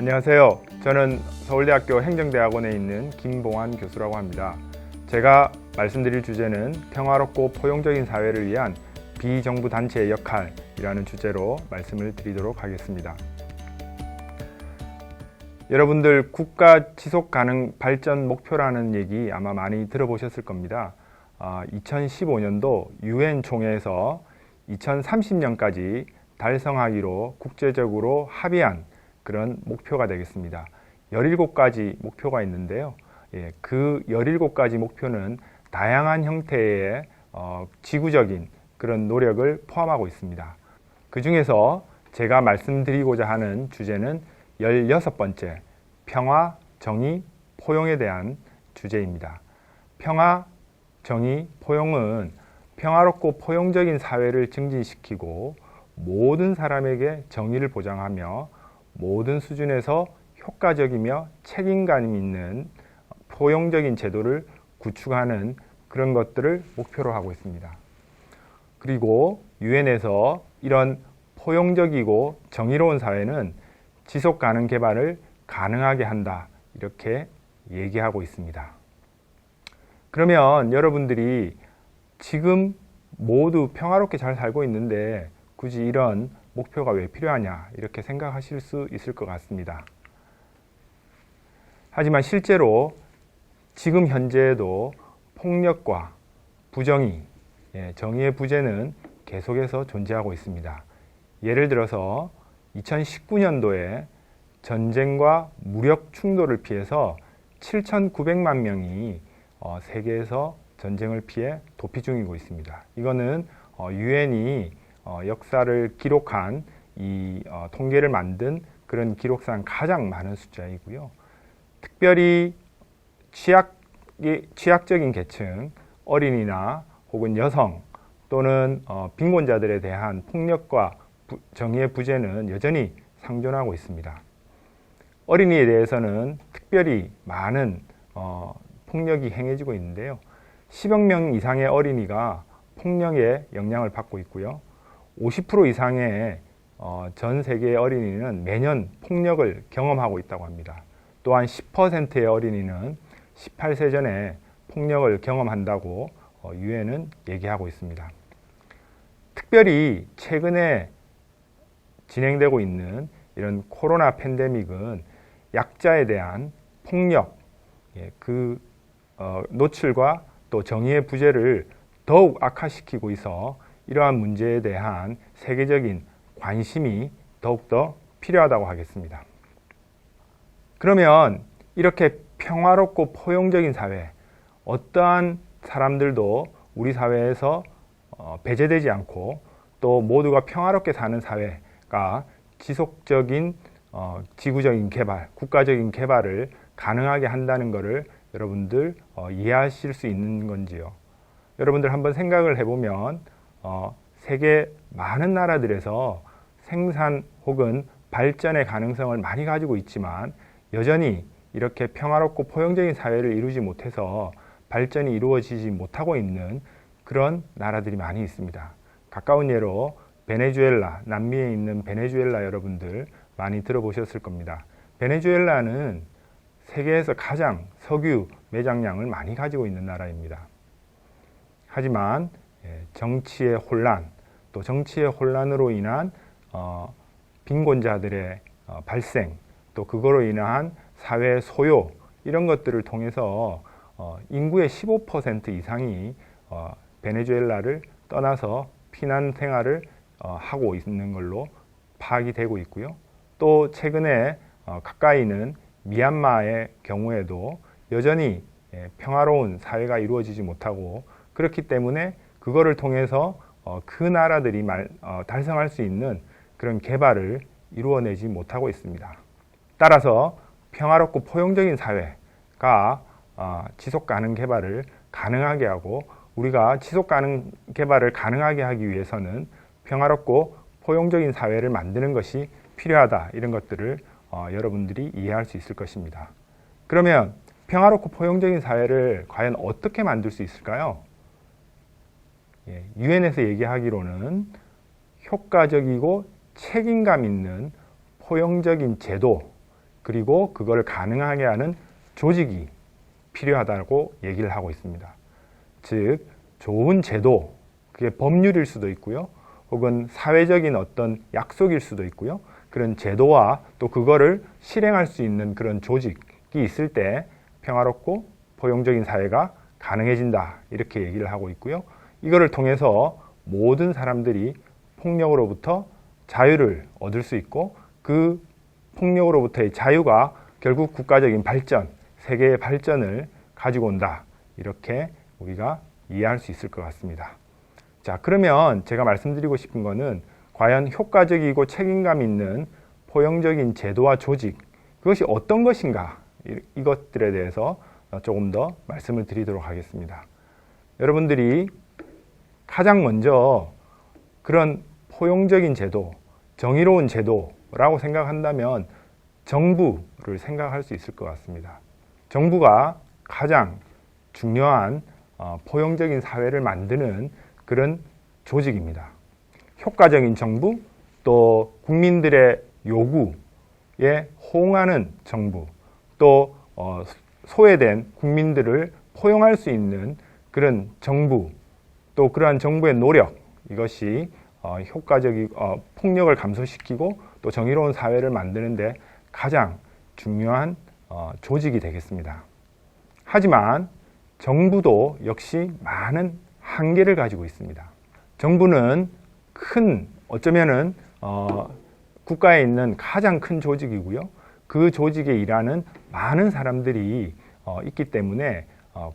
안녕하세요. 저는 서울대학교 행정대학원에 있는 김봉환 교수라고 합니다. 제가 말씀드릴 주제는 평화롭고 포용적인 사회를 위한 비정부 단체의 역할이라는 주제로 말씀을 드리도록 하겠습니다. 여러분들 국가 지속 가능 발전 목표라는 얘기 아마 많이 들어보셨을 겁니다. 2015년도 유엔 총회에서 2030년까지 달성하기로 국제적으로 합의한 그런 목표가 되겠습니다. 17가지 목표가 있는데요. 그 17가지 목표는 다양한 형태의 지구적인 그런 노력을 포함하고 있습니다. 그 중에서 제가 말씀드리고자 하는 주제는 16번째, 평화, 정의, 포용에 대한 주제입니다. 평화, 정의, 포용은 평화롭고 포용적인 사회를 증진시키고 모든 사람에게 정의를 보장하며 모든 수준에서 효과적이며 책임감 있는 포용적인 제도를 구축하는 그런 것들을 목표로 하고 있습니다. 그리고 유엔에서 이런 포용적이고 정의로운 사회는 지속 가능 개발을 가능하게 한다, 이렇게 얘기하고 있습니다. 그러면 여러분들이 지금 모두 평화롭게 잘 살고 있는데 굳이 이런 목표가 왜 필요하냐, 이렇게 생각하실 수 있을 것 같습니다. 하지만 실제로 지금 현재에도 폭력과 부정의, 정의의 부재는 계속해서 존재하고 있습니다. 예를 들어서 2019년도에 전쟁과 무력 충돌을 피해서 7,900만 명이 세계에서 전쟁을 피해 도피 중이고 있습니다. 이거는 유엔이 역사를 기록한 이 통계를 만든 그런 기록상 가장 많은 숫자이고요. 특별히 취약적인 계층, 어린이나 혹은 여성 또는 빈곤자들에 대한 폭력과 정의의 부재는 여전히 상존하고 있습니다. 어린이에 대해서는 특별히 많은 폭력이 행해지고 있는데요. 10억 명 이상의 어린이가 폭력의 영향을 받고 있고요. 50% 이상의 전 세계의 어린이는 매년 폭력을 경험하고 있다고 합니다. 또한 10%의 어린이는 18세 전에 폭력을 경험한다고 유엔은 얘기하고 있습니다. 특별히 최근에 진행되고 있는 이런 코로나 팬데믹은 약자에 대한 폭력, 그 노출과 또 정의의 부재를 더욱 악화시키고 있어 이러한 문제에 대한 세계적인 관심이 더욱더 필요하다고 하겠습니다. 그러면 이렇게 평화롭고 포용적인 사회, 어떠한 사람들도 우리 사회에서 배제되지 않고 또 모두가 평화롭게 사는 사회가 지속적인 지구적인 개발, 국가적인 개발을 가능하게 한다는 것을 여러분들 이해하실 수 있는 건지요. 여러분들 한번 생각을 해보면 세계 많은 나라들에서 생산 혹은 발전의 가능성을 많이 가지고 있지만 여전히 이렇게 평화롭고 포용적인 사회를 이루지 못해서 발전이 이루어지지 못하고 있는 그런 나라들이 많이 있습니다. 가까운 예로 베네수엘라, 남미에 있는 베네수엘라 여러분들 많이 들어보셨을 겁니다. 베네수엘라는 세계에서 가장 석유 매장량을 많이 가지고 있는 나라입니다. 하지만 정치의 혼란, 또 정치의 혼란으로 인한 빈곤자들의 발생, 또 그거로 인한 사회 소요, 이런 것들을 통해서 인구의 15% 이상이 베네수엘라를 떠나서 피난 생활을 하고 있는 걸로 파악이 되고 있고요. 또 최근에 가까이 있는 미얀마의 경우에도 여전히 평화로운 사회가 이루어지지 못하고, 그렇기 때문에 그거를 통해서 그 나라들이 달성할 수 있는 그런 개발을 이루어내지 못하고 있습니다. 따라서 평화롭고 포용적인 사회가 지속 가능 개발을 가능하게 하고, 우리가 지속 가능 개발을 가능하게 하기 위해서는 평화롭고 포용적인 사회를 만드는 것이 필요하다, 이런 것들을 여러분들이 이해할 수 있을 것입니다. 그러면 평화롭고 포용적인 사회를 과연 어떻게 만들 수 있을까요? 유엔에서 얘기하기로는 효과적이고 책임감 있는 포용적인 제도, 그리고 그걸 가능하게 하는 조직이 필요하다고 얘기를 하고 있습니다. 즉, 좋은 제도, 그게 법률일 수도 있고요. 혹은 사회적인 어떤 약속일 수도 있고요. 그런 제도와 또 그거를 실행할 수 있는 그런 조직이 있을 때 평화롭고 포용적인 사회가 가능해진다. 이렇게 얘기를 하고 있고요. 이거를 통해서 모든 사람들이 폭력으로부터 자유를 얻을 수 있고 그 폭력으로부터의 자유가 결국 국가적인 발전, 세계의 발전을 가지고 온다. 이렇게 우리가 이해할 수 있을 것 같습니다. 자, 그러면 제가 말씀드리고 싶은 거는 과연 효과적이고 책임감 있는 포용적인 제도와 조직, 그것이 어떤 것인가, 이것들에 대해서 조금 더 말씀을 드리도록 하겠습니다. 여러분들이 가장 먼저 그런 포용적인 제도, 정의로운 제도라고 생각한다면 정부를 생각할 수 있을 것 같습니다. 정부가 가장 중요한 포용적인 사회를 만드는 그런 조직입니다. 효과적인 정부, 또 국민들의 요구에 호응하는 정부, 또 소외된 국민들을 포용할 수 있는 그런 정부, 또 그러한 정부의 노력, 이것이 폭력을 감소시키고 또 정의로운 사회를 만드는데 가장 중요한 조직이 되겠습니다. 하지만 정부도 역시 많은 한계를 가지고 있습니다. 정부는 어쩌면은 국가에 있는 가장 큰 조직이고요. 그 조직에 일하는 많은 사람들이 있기 때문에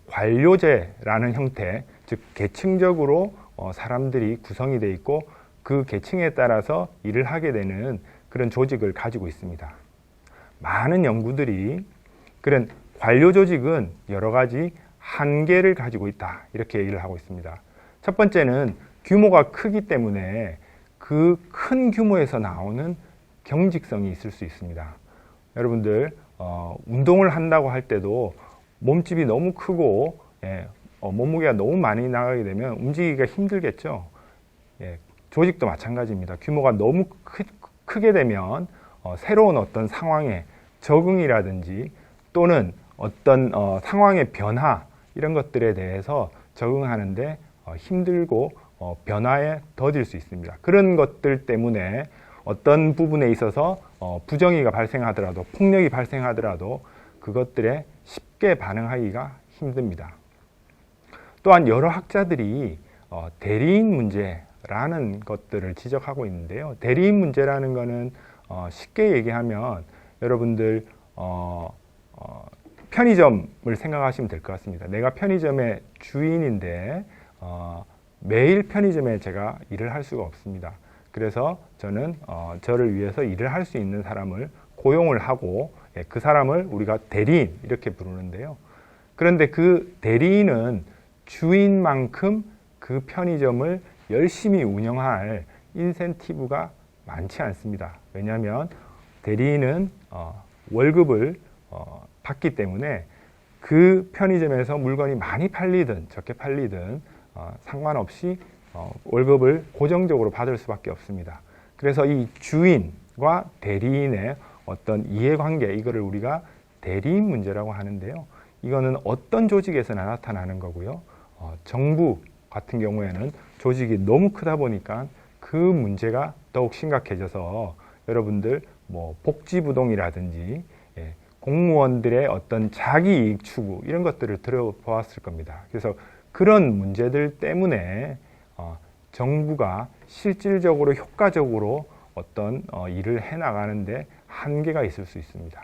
관료제라는 형태, 즉 계층적으로 사람들이 구성이 되어 있고 그 계층에 따라서 일을 하게 되는 그런 조직을 가지고 있습니다. 많은 연구들이 그런 관료 조직은 여러 가지 한계를 가지고 있다, 이렇게 얘기를 하고 있습니다. 첫 번째는 규모가 크기 때문에 그 큰 규모에서 나오는 경직성이 있을 수 있습니다. 여러분들 운동을 한다고 할 때도 몸집이 너무 크고 몸무게가 너무 많이 나가게 되면 움직이기가 힘들겠죠. 조직도 마찬가지입니다. 규모가 너무 크게 되면 새로운 어떤 상황에 적응이라든지 또는 어떤 상황의 변화, 이런 것들에 대해서 적응하는데 힘들고 변화에 더딜 수 있습니다. 그런 것들 때문에 어떤 부분에 있어서 부정의가 발생하더라도, 폭력이 발생하더라도 그것들에 쉽게 반응하기가 힘듭니다. 또한 여러 학자들이 대리인 문제라는 것들을 지적하고 있는데요. 대리인 문제라는 것은 쉽게 얘기하면 여러분들 편의점을 생각하시면 될 것 같습니다. 내가 편의점의 주인인데 매일 편의점에 제가 일을 할 수가 없습니다. 그래서 저는 저를 위해서 일을 할 수 있는 사람을 고용을 하고 그 사람을 우리가 대리인 이렇게 부르는데요. 그런데 그 대리인은 주인만큼 그 편의점을 열심히 운영할 인센티브가 많지 않습니다. 왜냐하면 대리인은 월급을 받기 때문에 그 편의점에서 물건이 많이 팔리든 적게 팔리든 상관없이 월급을 고정적으로 받을 수밖에 없습니다. 그래서 이 주인과 대리인의 어떤 이해관계, 이거를 우리가 대리인 문제라고 하는데요. 이거는 어떤 조직에서나 나타나는 거고요. 정부 같은 경우에는 조직이 너무 크다 보니까 그 문제가 더욱 심각해져서 여러분들 복지부동이라든지 공무원들의 어떤 자기이익 추구, 이런 것들을 들어보았을 겁니다. 그래서 그런 문제들 때문에 정부가 실질적으로 효과적으로 어떤 일을 해나가는데 한계가 있을 수 있습니다.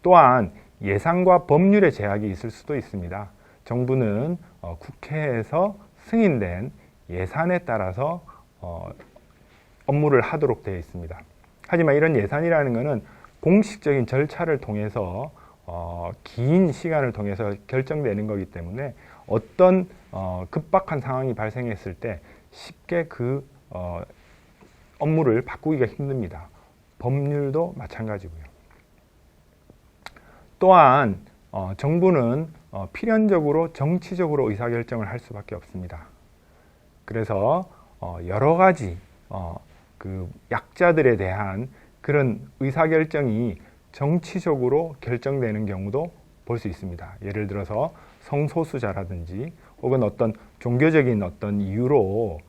또한 예산과 법률의 제약이 있을 수도 있습니다. 정부는 국회에서 승인된 예산에 따라서 업무를 하도록 되어 있습니다. 하지만 이런 예산이라는 것은 공식적인 절차를 통해서 긴 시간을 통해서 결정되는 거기 때문에 어떤 급박한 상황이 발생했을 때 쉽게 그 업무를 바꾸기가 힘듭니다. 법률도 마찬가지고요. 또한 정부는 필연적으로 정치적으로 의사결정을 할 수밖에 없습니다. 그래서 여러 가지 그 약자들에 대한 그런 의사결정이 정치적으로 결정되는 경우도 볼 수 있습니다. 예를 들어서 성소수자라든지 혹은 어떤 종교적인 어떤 이유로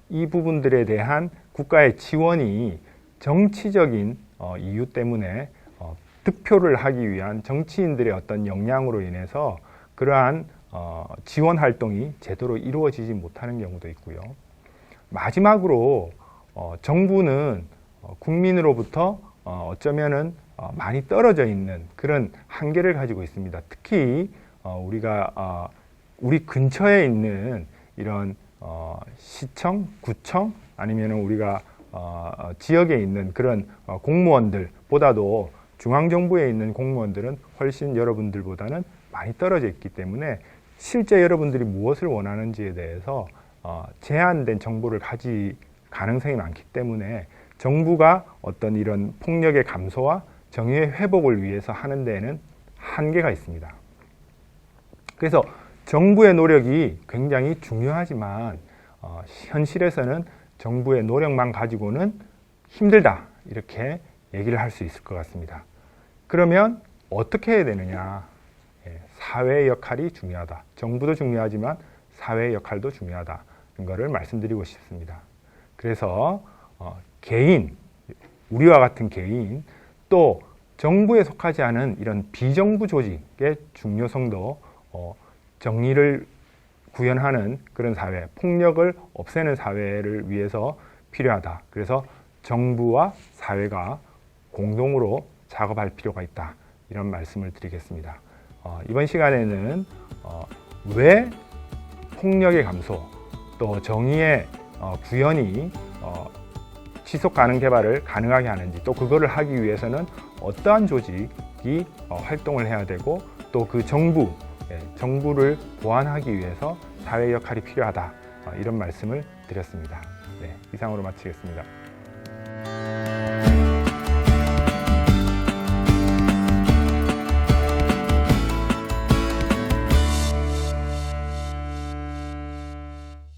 이 부분들에 대한 국가의 지원이 정치적인 이유 때문에 득표를 하기 위한 정치인들의 어떤 역량으로 인해서 그러한 지원 활동이 제대로 이루어지지 못하는 경우도 있고요. 마지막으로 정부는 국민으로부터 어쩌면은 많이 떨어져 있는 그런 한계를 가지고 있습니다. 특히 우리 근처에 있는 이런 시청, 구청 아니면 우리가 지역에 있는 그런 공무원들보다도 중앙정부에 있는 공무원들은 훨씬 여러분들보다는 많이 떨어져 있기 때문에 실제 여러분들이 무엇을 원하는지에 대해서 제한된 정보를 가질 가능성이 많기 때문에 정부가 어떤 이런 폭력의 감소와 정의의 회복을 위해서 하는 데에는 한계가 있습니다. 그래서 정부의 노력이 굉장히 중요하지만 현실에서는 정부의 노력만 가지고는 힘들다 이렇게 얘기를 할 수 있을 것 같습니다. 그러면 어떻게 해야 되느냐? 사회의 역할이 중요하다. 정부도 중요하지만 사회의 역할도 중요하다. 이거를 말씀드리고 싶습니다. 그래서 개인, 우리와 같은 개인, 또 정부에 속하지 않은 이런 비정부 조직의 중요성도 정의를 구현하는 그런 사회, 폭력을 없애는 사회를 위해서 필요하다. 그래서 정부와 사회가 공동으로 작업할 필요가 있다. 이런 말씀을 드리겠습니다. 이번 시간에는 왜 폭력의 감소, 또 정의의 구현이 지속 가능 개발을 가능하게 하는지, 또 그거를 하기 위해서는 어떠한 조직이 활동을 해야 되고, 또 그 정부를 보완하기 위해서 사회 역할이 필요하다. 이런 말씀을 드렸습니다. 네, 이상으로 마치겠습니다.